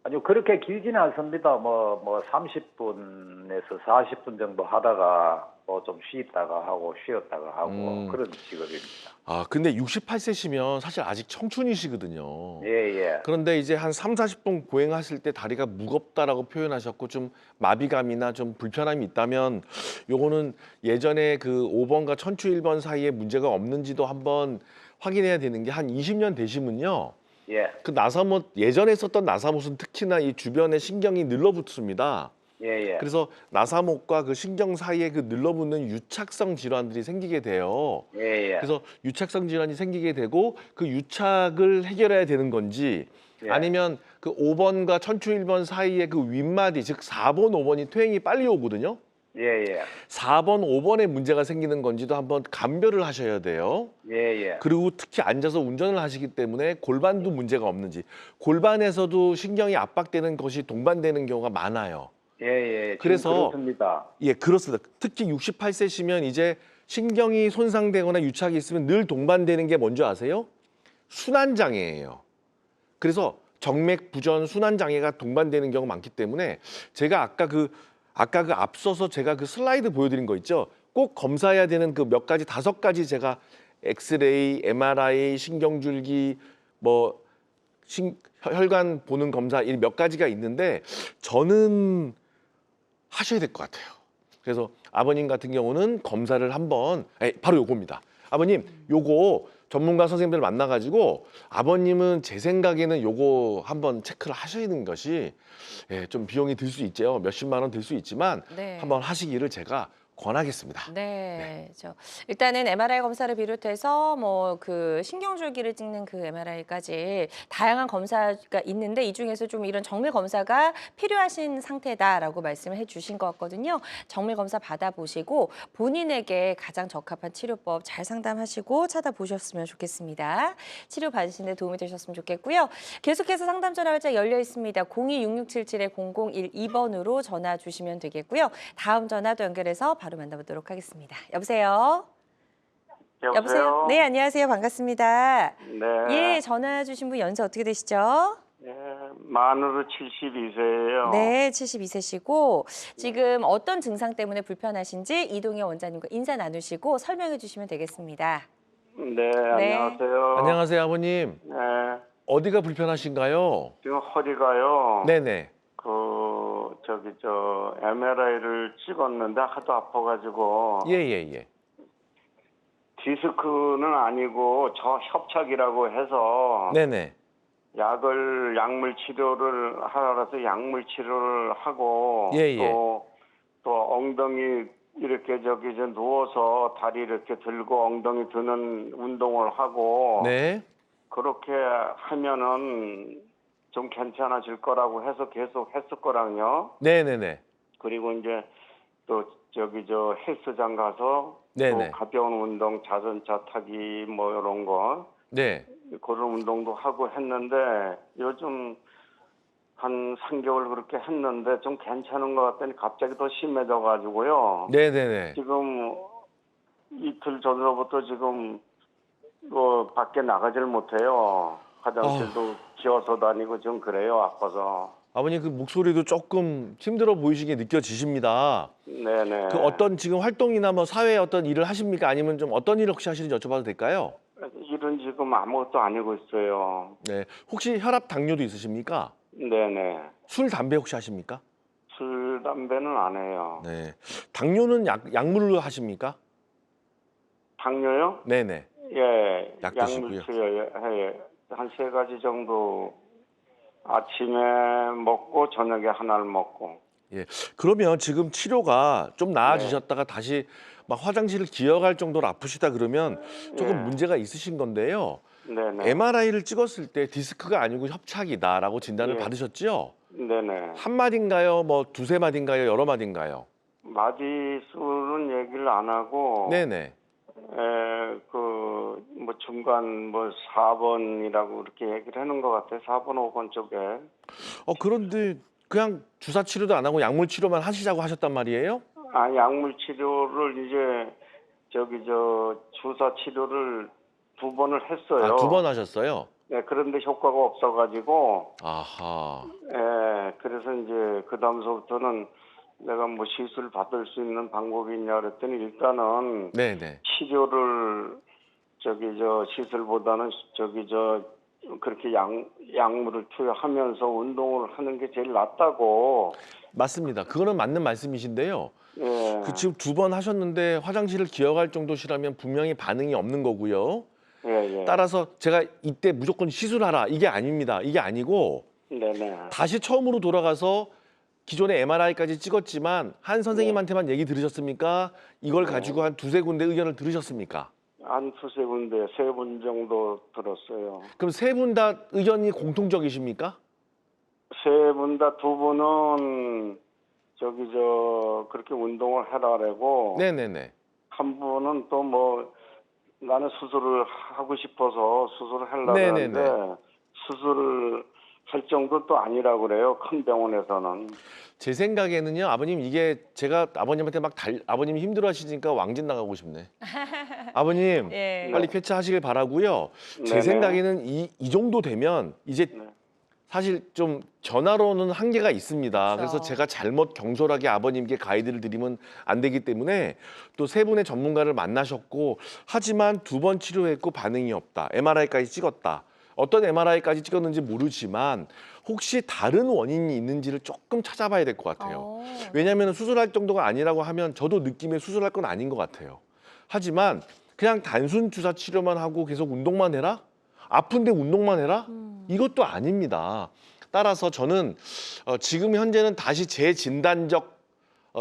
아니요, 그렇게 길지는 않습니다. 뭐 30분에서 40분 정도 하다가 뭐 좀 쉬었다가 하고 쉬었다가 하고 그런 직업입니다. 아, 근데 68세시면 사실 아직 청춘이시거든요. 예, 예. 그런데 이제 한 3, 40분 보행하실 때 다리가 무겁다라고 표현하셨고 좀 마비감이나 좀 불편함이 있다면 요거는 예전에 그 5번과 천추 1번 사이에 문제가 없는지도 한번 확인해야 되는 게 한 20년 되시면요. 예, 그 나사못 예전에 썼던 나사못은 특히나 이 주변에 신경이 늘러붙습니다. 예, 예. 그래서 나사못과 그 신경 사이에 그 늘러붙는 유착성 질환들이 생기게 돼요. 예, 예. 그래서 유착성 질환이 생기게 되고 그 유착을 해결해야 되는 건지 예. 아니면 그 5번과 천추 1번 사이에 그 윗마디 즉 4번, 5번이 퇴행이 빨리 오거든요. 예, 예. 4번, 5번에 문제가 생기는 건지도 한번 감별을 하셔야 돼요. 예, 예. 그리고 특히 앉아서 운전을 하시기 때문에 골반도 문제가 없는지 골반에서도 신경이 압박되는 것이 동반되는 경우가 많아요. 예, 예. 그래서 그렇습니다. 예, 그렇습니다. 특히 68세시면 이제 신경이 손상되거나 유착이 있으면 늘 동반되는 게 뭔지 아세요? 순환장애예요. 그래서 정맥 부전 순환장애가 동반되는 경우가 많기 때문에 제가 아까 그 앞서서 제가 그 슬라이드 보여드린 거 있죠? 꼭 검사해야 되는 그 몇 가지 5가지 제가 엑스레이, MRI, 신경줄기, 뭐 혈관 보는 검사 이 몇 가지가 있는데 저는 하셔야 될 것 같아요. 그래서 아버님 같은 경우는 검사를 한번 바로 요겁니다. 아버님 요거 전문가 선생님들 만나가지고 아버님은 제 생각에는 요거 한번 체크를 하시는 것이 좀 비용이 들 수 있죠. 몇십만 원 들 수 있지만 네. 한번 하시기를 제가 권하겠습니다. 네, 일단은 MRI 검사를 비롯해서 뭐 그 신경줄기를 찍는 그 MRI까지 다양한 검사가 있는데 이 중에서 좀 이런 정밀 검사가 필요하신 상태다라고 말씀을 해주신 것 같거든요. 정밀 검사 받아보시고 본인에게 가장 적합한 치료법 잘 상담하시고 찾아보셨으면 좋겠습니다. 치료 받으시는 데 도움이 되셨으면 좋겠고요. 계속해서 상담 전화 활짝 열려 있습니다. 026677-0012번으로 전화 주시면 되겠고요. 다음 전화도 연결해서 바로 만나보도록 하겠습니다. 여보세요? 여보세요? 네, 안녕하세요. 반갑습니다. 네. 예, 전화 주신 분 연세 어떻게 되시죠? 네, 만으로 72세예요. 네, 72세시고 지금 어떤 증상 때문에 불편하신지 이동현 원장님과 인사 나누시고 설명해 주시면 되겠습니다. 네, 안녕하세요. 안녕하세요, 아버님. 네, 어디가 불편하신가요? 지금 허리가요. 네네. MRI를 찍었는데 하도 아파가지고 예. 디스크는 아니고 저 협착이라고 해서 네네. 약물 치료를 하라서 약물 치료를 하고 예. 또 엉덩이 이렇게 누워서 다리 이렇게 들고 엉덩이 드는 운동을 하고 네. 그렇게 하면은 좀 괜찮아질 거라고 해서 계속 했었거든요. 네네네. 그리고 이제 또 헬스장 가서 네네. 또 가벼운 운동, 자전거 타기 뭐 이런 거 네. 그런 운동도 하고 했는데 요즘 한 3개월 그렇게 했는데 좀 괜찮은 것 같더니 갑자기 더 심해져 가지고요. 네네네. 지금 이틀 전으로부터 지금 밖에 나가질 못해요. 화장실도 기어서 다니고 좀 그래요. 아파서. 아버님 그 목소리도 조금 힘들어 보이시게 느껴지십니다. 네네. 그 어떤 지금 활동이나 뭐 사회에 어떤 일을 하십니까? 아니면 좀 어떤 일을 혹시 하시는지 여쭤봐도 될까요? 일은 지금 아무것도 아니고 있어요. 네. 혹시 혈압, 당뇨도 있으십니까? 네네. 술, 담배 혹시 하십니까? 술, 담배는 안 해요. 네. 당뇨는 약물로 하십니까? 당뇨요? 네네. 예. 약 약물 드시고요. 치료요. 예. 한 3가지 정도 아침에 먹고 저녁에 하나를 먹고. 예. 그러면 지금 치료가 좀 나아지셨다가 다시 막 화장실을 기어갈 정도로 아프시다 그러면 조금 예. 문제가 있으신 건데요. 네네. MRI를 찍었을 때 디스크가 아니고 협착이다라고 진단을 예. 받으셨죠? 네네. 한 마디인가요? 뭐 두세 마디인가요? 여러 마디인가요? 마디 수는 얘기를 안 하고. 네네. 뭐 중간 4번이라고 그렇게 얘기를 하는 것 같아요. 4번, 5번 쪽에. 그런데 그냥 주사 치료도 안 하고 약물 치료만 하시자고 하셨단 말이에요? 약물 치료를 이제 주사 치료를 2번을 했어요. 아, 2번 하셨어요? 네, 그런데 효과가 없어가지고, 아하. 그래서 이제 그 다음서부터는 내가 뭐 시술 받을 수 있는 방법이 있냐 그랬더니 일단은 네네. 치료를 시술보다는 그렇게 약물을 투여하면서 운동을 하는 게 제일 낫다고. 맞습니다. 그거는 맞는 말씀이신데요. 예. 그 지금 2번 하셨는데 화장실을 기어갈 정도시라면 분명히 반응이 없는 거고요. 예. 따라서 제가 이때 무조건 시술하라 이게 아닙니다. 이게 아니고 네네. 다시 처음으로 돌아가서 기존에 MRI까지 찍었지만 한 선생님한테만 얘기 들으셨습니까? 이걸 가지고 한 2-3군데 의견을 들으셨습니까? 한 2-3군데, 3분 정도 들었어요. 그럼 3분 다 의견이 공통적이십니까? 3분 다 2분은 그렇게 운동을 해라 그러고, 네네네. 한 분은 또 뭐 나는 수술을 하고 싶어서 수술을 하려고 네네네. 하는데 수술을 할 정도 또 아니라고 그래요. 큰 병원에서는. 제 생각에는요, 아버님 이게 제가 아버님한테 아버님이 힘들어하시니까 왕진 나가고 싶네. 아버님 예. 빨리 쾌차하시길 바라고요. 제 네네. 생각에는 이 정도 되면 이제 네. 사실 좀 전화로는 한계가 있습니다. 그쵸. 그래서 제가 잘못 경솔하게 아버님께 가이드를 드리면 안 되기 때문에 또 3분의 전문가를 만나셨고 하지만 2번 치료했고 반응이 없다. MRI까지 찍었다. 어떤 MRI까지 찍었는지 모르지만 혹시 다른 원인이 있는지를 조금 찾아봐야 될 것 같아요. 왜냐하면 수술할 정도가 아니라고 하면 저도 느낌에 수술할 건 아닌 것 같아요. 하지만 그냥 단순 주사 치료만 하고 계속 운동만 해라? 아픈데 운동만 해라? 이것도 아닙니다. 따라서 저는 지금 현재는 다시 재진단적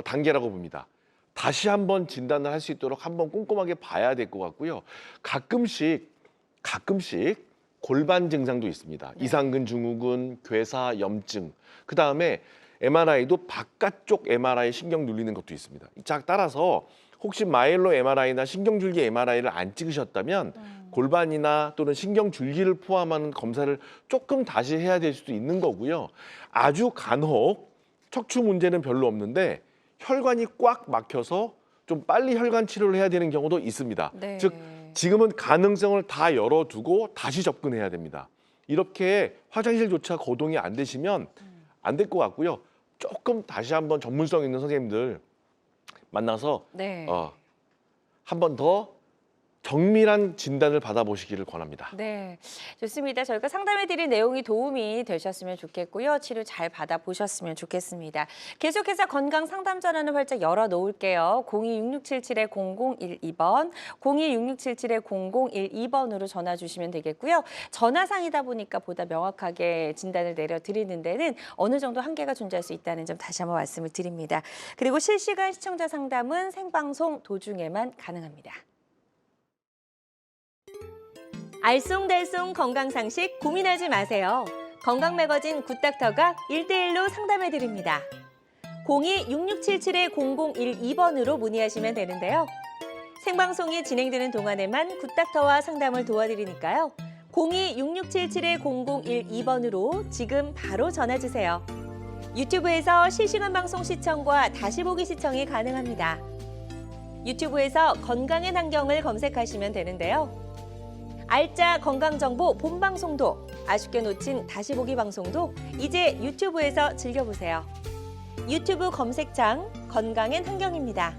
단계라고 봅니다. 다시 한번 진단을 할 수 있도록 한번 꼼꼼하게 봐야 될 것 같고요. 가끔씩 골반 증상도 있습니다. 이상근 증후군, 괴사, 염증. 그다음에 MRI도 바깥쪽 MRI 신경 눌리는 것도 있습니다. 자, 따라서 혹시 마일로 MRI나 신경줄기 MRI를 안 찍으셨다면 골반이나 또는 신경줄기를 포함하는 검사를 조금 다시 해야 될 수도 있는 거고요. 아주 간혹 척추 문제는 별로 없는데 혈관이 꽉 막혀서 좀 빨리 혈관 치료를 해야 되는 경우도 있습니다. 네. 즉 지금은 가능성을 다 열어두고 다시 접근해야 됩니다. 이렇게 화장실조차 거동이 안 되시면 안 될 것 같고요. 조금 다시 한번 전문성 있는 선생님들 만나서 네. 한 번 더 정밀한 진단을 받아보시기를 권합니다. 네, 좋습니다. 저희가 상담해드린 내용이 도움이 되셨으면 좋겠고요. 치료 잘 받아보셨으면 좋겠습니다. 계속해서 건강 상담 전화는 활짝 열어놓을게요. 02-6677-0012번, 02-6677-0012번으로 전화 주시면 되겠고요. 전화상이다 보니까 보다 명확하게 진단을 내려드리는 데는 어느 정도 한계가 존재할 수 있다는 점 다시 한번 말씀을 드립니다. 그리고 실시간 시청자 상담은 생방송 도중에만 가능합니다. 알쏭달쏭 건강상식 고민하지 마세요. 건강매거진 굿닥터가 1대1로 상담해드립니다. 02-6677-0012번으로 문의하시면 되는데요. 생방송이 진행되는 동안에만 굿닥터와 상담을 도와드리니까요. 02-6677-0012번으로 지금 바로 전화주세요. 유튜브에서 실시간 방송 시청과 다시 보기 시청이 가능합니다. 유튜브에서 건강의 환경을 검색하시면 되는데요. 알짜 건강정보 본방송도, 아쉽게 놓친 다시 보기 방송도 이제 유튜브에서 즐겨보세요. 유튜브 검색창 건강엔 환경입니다.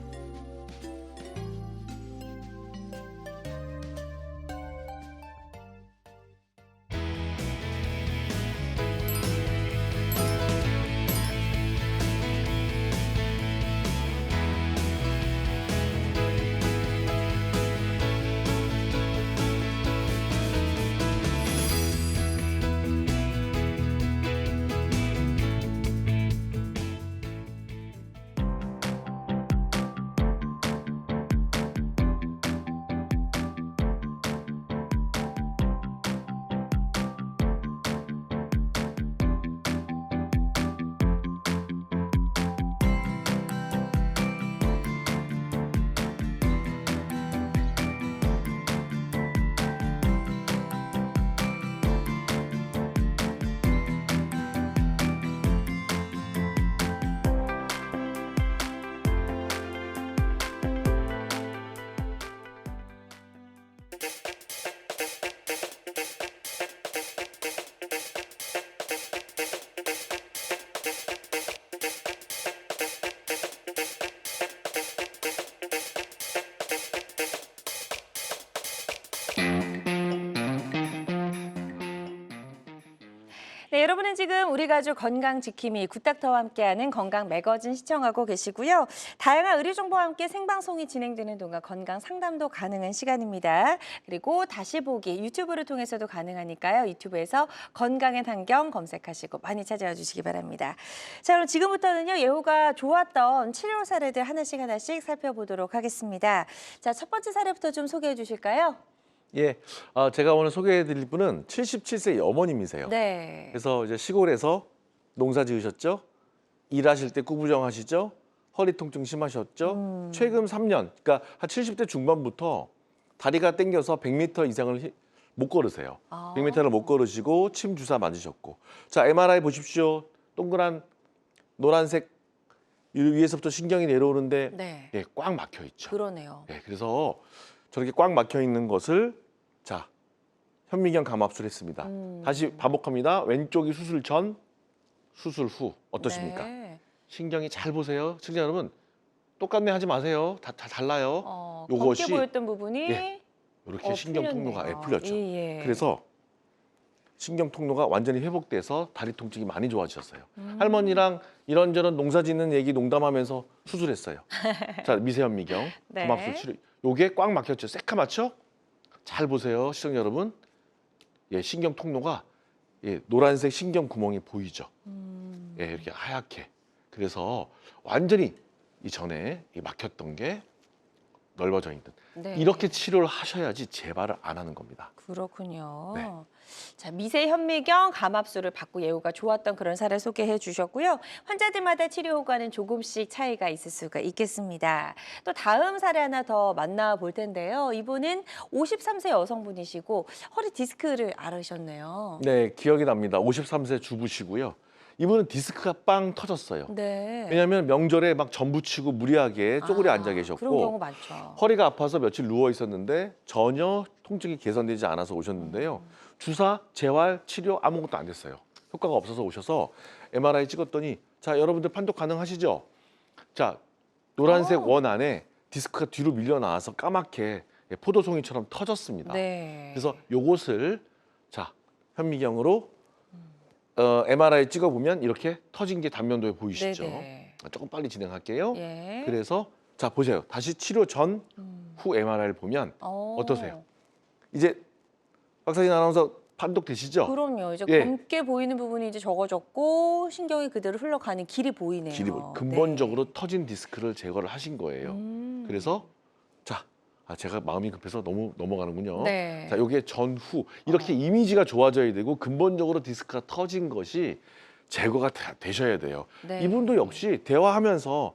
우리 가족 건강 지킴이 굿닥터와 함께하는 건강 매거진 시청하고 계시고요. 다양한 의료 정보와 함께 생방송이 진행되는 동안 건강 상담도 가능한 시간입니다. 그리고 다시 보기 유튜브를 통해서도 가능하니까요. 유튜브에서 건강의 환경 검색하시고 많이 찾아와 주시기 바랍니다. 자, 그럼 지금부터는요. 예후가 좋았던 치료 사례들 하나씩 살펴보도록 하겠습니다. 자, 첫 번째 사례부터 좀 소개해 주실까요? 예, 제가 오늘 소개해드릴 분은 77세 어머님이세요. 네. 그래서 이제 시골에서 농사 지으셨죠? 일하실 때 꾸부정하시죠? 허리 통증 심하셨죠? 최근 3년, 그러니까 한 70대 중반부터 다리가 땡겨서 100m 이상을 못 걸으세요. 아. 100m를 못 걸으시고 침 주사 맞으셨고. 자, MRI 보십시오. 동그란 노란색 위에서부터 신경이 내려오는데 네. 예, 꽉 막혀 있죠. 그러네요. 예, 그래서 저렇게 꽉 막혀 있는 것을 자, 현미경 감압술 했습니다. 다시 반복합니다. 왼쪽이 수술 전, 수술 후 어떠십니까? 네. 신경이 잘 보세요. 시청자 여러분, 똑같네 하지 마세요. 다 달라요. 검게 요것이 보였던 부분이 예, 이렇게 신경 통로가 풀렸네요. 풀렸죠. 예. 그래서 신경 통로가 완전히 회복돼서 다리 통증이 많이 좋아지셨어요. 할머니랑 이런저런 농사 짓는 얘기 농담하면서 수술했어요. 자, 미세현미경 네. 감압술 치료. 요게 꽉 막혔죠. 새카맣죠? 잘 보세요, 시청자 여러분. 예, 신경 통로가 예, 노란색 신경 구멍이 보이죠. 예, 이렇게 하얗게. 그래서 완전히 이전에 이 막혔던 게 넓어져 있는. 네. 이렇게 치료를 하셔야지 재발을 안 하는 겁니다. 그렇군요. 네. 자, 미세 현미경 감압술을 받고 예후가 좋았던 그런 사례 소개해 주셨고요. 환자들마다 치료 효과는 조금씩 차이가 있을 수가 있겠습니다. 또 다음 사례 하나 더 만나볼 텐데요. 이분은 53세 여성분이시고 허리 디스크를 앓으셨네요. 네, 기억이 납니다. 53세 주부시고요. 이분은 디스크가 빵 터졌어요. 네. 왜냐하면 명절에 막 전부치고 무리하게 쪼그려 앉아 그런 계셨고 경우 많죠. 허리가 아파서 며칠 누워 있었는데 전혀 통증이 개선되지 않아서 오셨는데요. 주사, 재활, 치료 아무것도 안 됐어요. 효과가 없어서 오셔서 MRI 찍었더니 자, 여러분들 판독 가능하시죠? 자, 노란색 원 안에 디스크가 뒤로 밀려 나와서 까맣게 포도송이처럼 터졌습니다. 네. 그래서 요것을 자, 현미경으로 MRI 찍어보면 이렇게 터진 게 단면도에 보이시죠? 네네. 조금 빨리 진행할게요. 예. 그래서 자, 보세요. 다시 치료 전, 후 MRI를 보면 어떠세요? 이제 박사진 아나운서 판독되시죠? 그럼요. 이제 예. 검게 보이는 부분이 이제 적어졌고 신경이 그대로 흘러가는 길이 보이네요. 근본적으로 터진 디스크를 제거를 하신 거예요. 네. 그래서 자, 제가 마음이 급해서 너무 넘어가는군요. 네. 자, 요게 전후 이렇게 이미지가 좋아져야 되고 근본적으로 디스크가 터진 것이 제거가 되셔야 돼요. 네. 이분도 역시 대화하면서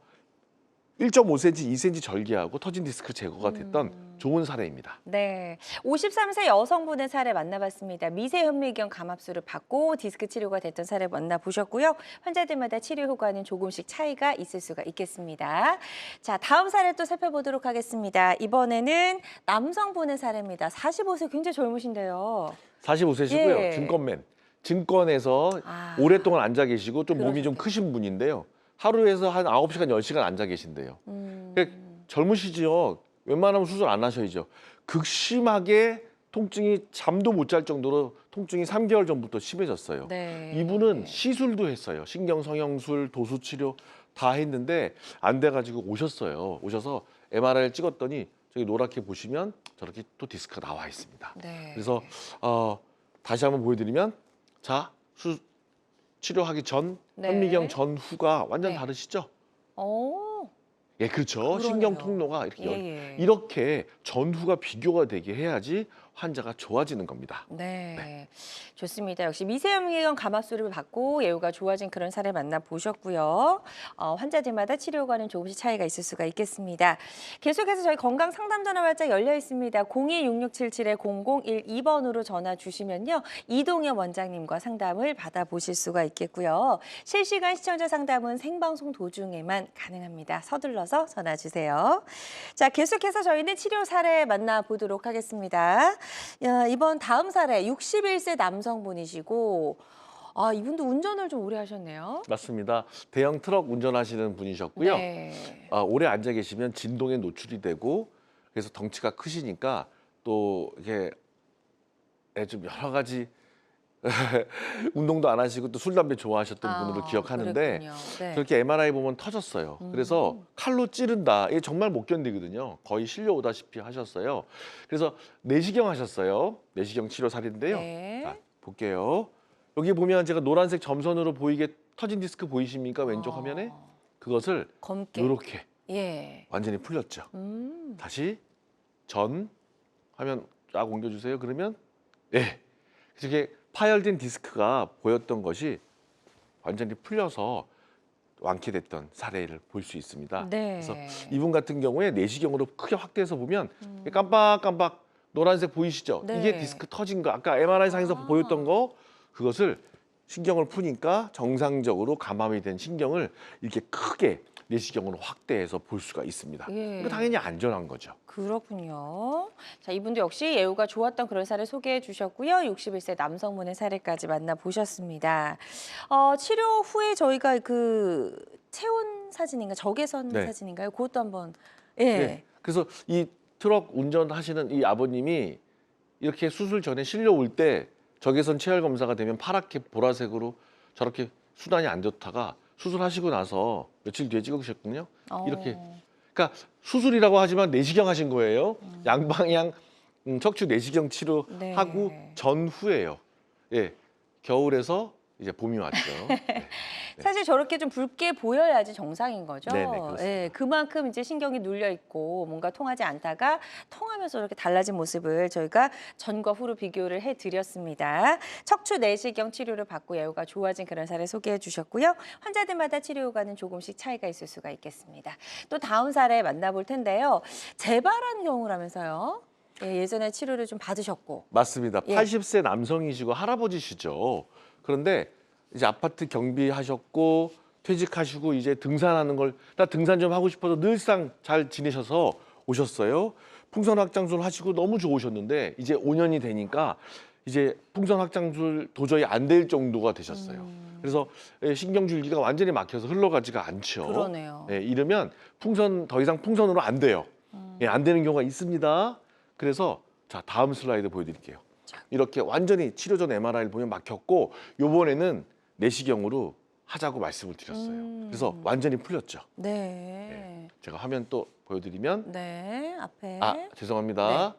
1.5cm, 2cm 절개하고 터진 디스크 제거가 됐던 좋은 사례입니다. 네, 53세 여성분의 사례 만나봤습니다. 미세 현미경 감압술을 받고 디스크 치료가 됐던 사례 만나보셨고요. 환자들마다 치료 효과는 조금씩 차이가 있을 수가 있겠습니다. 자, 다음 사례 또 살펴보도록 하겠습니다. 이번에는 남성분의 사례입니다. 45세 굉장히 젊으신데요. 45세시고요. 예. 증권맨. 증권에서 오랫동안 앉아 계시고 좀 몸이 좀 크신 분인데요. 하루에서 한 9시간, 10시간 앉아 계신대요. 그러니까 젊으시지요. 웬만하면 수술 안 하셔야죠. 극심하게 통증이 잠도 못 잘 정도로 통증이 3개월 전부터 심해졌어요. 네. 이분은 시술도 했어요. 신경성형술, 도수치료 다 했는데 안 돼가지고 오셨어요. 오셔서 MRI를 찍었더니 저기 노랗게 보시면 저렇게 또 디스크가 나와 있습니다. 네. 그래서 다시 한번 보여드리면 자, 치료하기 전, 네. 현미경 전후가 완전 네. 다르시죠? 오, 예, 그렇죠. 그러네요. 신경 통로가 이렇게 예. 이렇게 전후가 비교가 되게 해야지 환자가 좋아지는 겁니다. 네, 좋습니다. 역시 미세현미경 감압술을 받고 예후가 좋아진 그런 사례 만나보셨고요. 환자들마다 치료 효과는 조금씩 차이가 있을 수가 있겠습니다. 계속해서 저희 건강 상담 전화 활짝 열려 있습니다. 026677-0012번으로 전화 주시면요. 이동엽 원장님과 상담을 받아보실 수가 있겠고요. 실시간 시청자 상담은 생방송 도중에만 가능합니다. 서둘러서 전화 주세요. 자, 계속해서 저희는 치료 사례 만나보도록 하겠습니다. 야, 이번 다음 사례 61세 남성분이시고 이분도 운전을 좀 오래 하셨네요. 맞습니다. 대형 트럭 운전하시는 분이셨고요. 네. 오래 앉아 계시면 진동에 노출이 되고 그래서 덩치가 크시니까 또 이게 좀 여러 가지 운동도 안 하시고 또 술, 담배 좋아하셨던 아, 분으로 기억하는데 그랬군요. 네. 저렇게 MRI 보면 터졌어요. 그래서 칼로 찌른다. 이게 정말 못 견디거든요. 거의 실려 오다시피 하셨어요. 그래서 내시경 하셨어요. 내시경 치료살인데요. 네. 자, 볼게요. 여기 보면 제가 노란색 점선으로 보이게 터진 디스크 보이십니까? 왼쪽 화면에? 그것을 검게. 이렇게 예. 완전히 풀렸죠. 다시 전 화면 쫙 옮겨주세요. 그러면 예, 이렇게 파열된 디스크가 보였던 것이 완전히 풀려서 완쾌됐던 사례를 볼 수 있습니다. 네. 그래서 이분 같은 경우에 내시경으로 크게 확대해서 보면 깜빡깜빡 노란색 보이시죠? 네. 이게 디스크 터진 거. 아까 MRI 상에서 보였던 거 그것을 신경을 푸니까 정상적으로 감압이 된 신경을 이렇게 크게 내시경으로 확대해서 볼 수가 있습니다. 예. 이거 당연히 안전한 거죠. 그렇군요. 자, 이분도 역시 예후가 좋았던 그런 사례 소개해 주셨고요. 61세 남성분의 사례까지 만나보셨습니다. 치료 후에 저희가 그 체온 사진인가 적외선 네. 사진인가요? 그것도 한번 예. 네. 그래서 이 트럭 운전하시는 이 아버님이 이렇게 수술 전에 실려올 때 적외선 체열 검사가 되면 파랗게 보라색으로 저렇게 수단이 안 좋다가 수술하시고 나서 며칠 뒤에 찍으셨군요. 이렇게. 그러니까 수술이라고 하지만 내시경 하신 거예요. 양방향 척추 내시경 치료하고 네. 전후예요. 예, 겨울에서 이제 봄이 왔죠. 네. 사실 저렇게 좀 붉게 보여야지 정상인 거죠. 네네, 그렇습니다. 예, 그만큼 이제 신경이 눌려 있고 뭔가 통하지 않다가 통하면서 이렇게 달라진 모습을 저희가 전과 후로 비교를 해드렸습니다. 척추 내시경 치료를 받고 예후가 좋아진 그런 사례 소개해 주셨고요. 환자들마다 치료 효과는 조금씩 차이가 있을 수가 있겠습니다. 또 다음 사례 만나볼 텐데요. 재발한 경우라면서요. 예, 예전에 치료를 좀 받으셨고. 맞습니다. 예. 80세 남성이시고 할아버지시죠. 그런데 이제 아파트 경비하셨고 퇴직하시고 이제 등산하는 걸 나 등산 좀 하고 싶어서 늘상 잘 지내셔서 오셨어요. 풍선 확장술 하시고 너무 좋으셨는데 이제 5년이 되니까 이제 풍선 확장술 도저히 안 될 정도가 되셨어요. 그래서 신경줄기가 완전히 막혀서 흘러가지가 않죠. 그러네요. 예, 이러면 풍선 더 이상 풍선으로 안 돼요. 예, 안 되는 경우가 있습니다. 그래서 자, 다음 슬라이드 보여드릴게요. 이렇게 완전히 치료 전 MRI를 보면 막혔고 요번에는 내시경으로 하자고 말씀을 드렸어요. 그래서 완전히 풀렸죠. 네. 제가 화면 또 보여드리면 네, 앞에. 죄송합니다.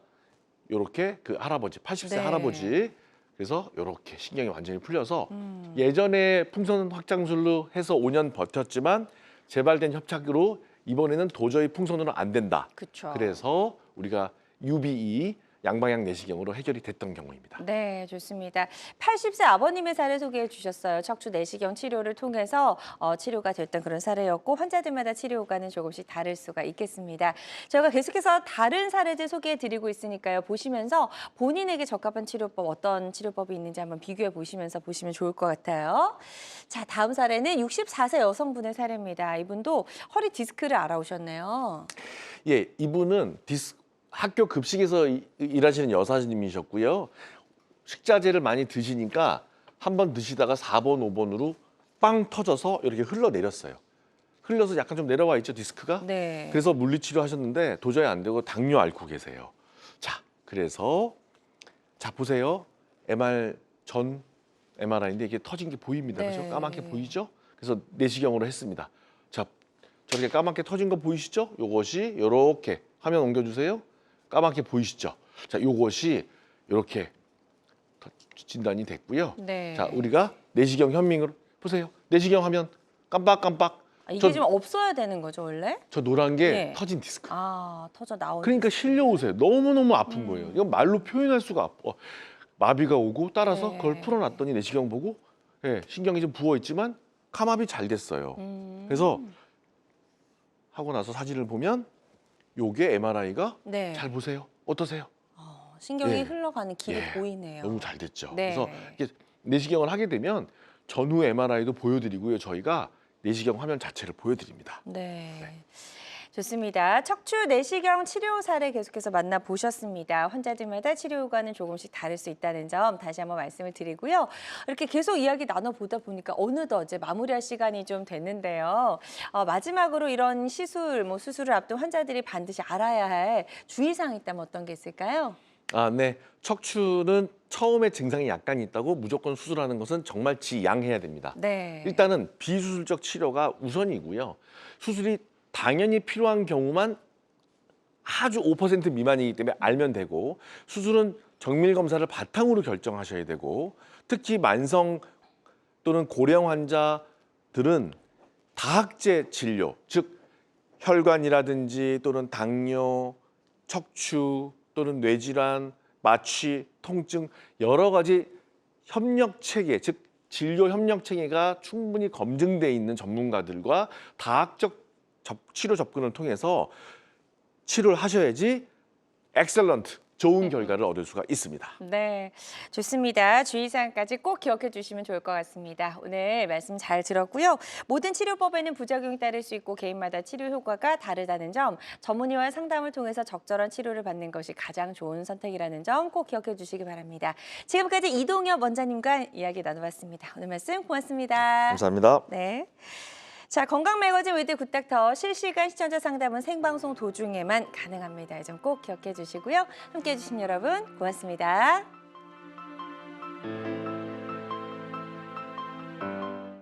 요렇게 그 할아버지 80세 네. 할아버지 그래서 요렇게 신경이 완전히 풀려서 예전에 풍선 확장술로 해서 5년 버텼지만 재발된 협착으로 이번에는 도저히 풍선으로 안 된다. 그쵸. 그래서 우리가 UBE 양방향 내시경으로 해결이 됐던 경우입니다. 네, 좋습니다. 80세 아버님의 사례 소개해 주셨어요. 척추 내시경 치료를 통해서 치료가 됐던 그런 사례였고 환자들마다 치료 효과는 조금씩 다를 수가 있겠습니다. 저희가 계속해서 다른 사례들 소개해 드리고 있으니까요. 보시면서 본인에게 적합한 치료법, 어떤 치료법이 있는지 한번 비교해 보시면서 보시면 좋을 것 같아요. 자, 다음 사례는 64세 여성분의 사례입니다. 이분도 허리 디스크를 알아오셨네요. 예, 이분은 학교 급식에서 일하시는 여사님이셨고요. 식자재를 많이 드시니까 한 번 드시다가 4번, 5번으로 빵 터져서 이렇게 흘러내렸어요. 흘려서 약간 좀 내려와 있죠, 디스크가? 네. 그래서 물리치료 하셨는데 도저히 안 되고 당뇨 앓고 계세요. 자, 그래서 자 보세요. 전 MRI인데 이게 터진 게 보입니다. 네. 그렇죠? 까맣게 보이죠? 그래서 내시경으로 했습니다. 자, 저렇게 까맣게 터진 거 보이시죠? 요것이 요렇게 화면 옮겨주세요. 까맣게 보이시죠? 자, 요것이 이렇게 진단이 됐고요. 네. 자, 우리가 내시경 현밍으로 보세요. 내시경 하면 깜빡깜빡. 이게 저- 좀 없어야 되는 거죠, 원래? 저 노란 게 네. 터진 디스크. 터져 나오는. 그러니까 실려오세요. 너무너무 아픈 거예요. 이건 말로 표현할 수가 없고 마비가 오고 따라서 네. 그걸 풀어놨더니 내시경 보고 신경이 좀 부어있지만 감압이 잘 됐어요. 그래서 하고 나서 사진을 보면 요게 MRI가 네. 잘 보세요. 어떠세요? 신경이 예. 흘러가는 길이 예. 보이네요. 너무 잘 됐죠. 네. 그래서 이게 내시경을 하게 되면 전후 MRI도 보여드리고요. 저희가 내시경 화면 자체를 보여드립니다. 네. 좋습니다. 척추 내시경 치료 사례 계속해서 만나보셨습니다. 환자들마다 치료 효과는 조금씩 다를 수 있다는 점 다시 한번 말씀을 드리고요. 이렇게 계속 이야기 나눠보다 보니까 어느덧 이제 마무리할 시간이 좀 됐는데요. 마지막으로 이런 시술, 수술을 앞둔 환자들이 반드시 알아야 할 주의사항이 있다면 어떤 게 있을까요? 네. 척추는 처음에 증상이 약간 있다고 무조건 수술하는 것은 정말 지양해야 됩니다. 네. 일단은 비수술적 치료가 우선이고요. 수술이 당연히 필요한 경우만 아주 5% 미만이기 때문에 알면 되고, 수술은 정밀 검사를 바탕으로 결정하셔야 되고, 특히 만성 또는 고령 환자들은 다학제 진료, 즉 혈관이라든지 또는 당뇨, 척추 또는 뇌질환, 마취, 통증 여러 가지 협력 체계, 즉 진료 협력 체계가 충분히 검증돼 있는 전문가들과 다학적 치료 접근을 통해서 치료를 하셔야지 엑셀런트, 좋은 결과를 얻을 수가 있습니다. 네, 좋습니다. 주의사항까지 꼭 기억해 주시면 좋을 것 같습니다. 오늘 말씀 잘 들었고요. 모든 치료법에는 부작용이 따를 수 있고 개인마다 치료 효과가 다르다는 점, 전문의와 상담을 통해서 적절한 치료를 받는 것이 가장 좋은 선택이라는 점 꼭 기억해 주시기 바랍니다. 지금까지 이동엽 원장님과 이야기 나눠봤습니다. 오늘 말씀 고맙습니다. 감사합니다. 네. 자, 건강 매거진 위드 굿닥터 실시간 시청자 상담은 생방송 도중에만 가능합니다. 이 점 꼭 기억해 주시고요. 함께해 주신 여러분 고맙습니다.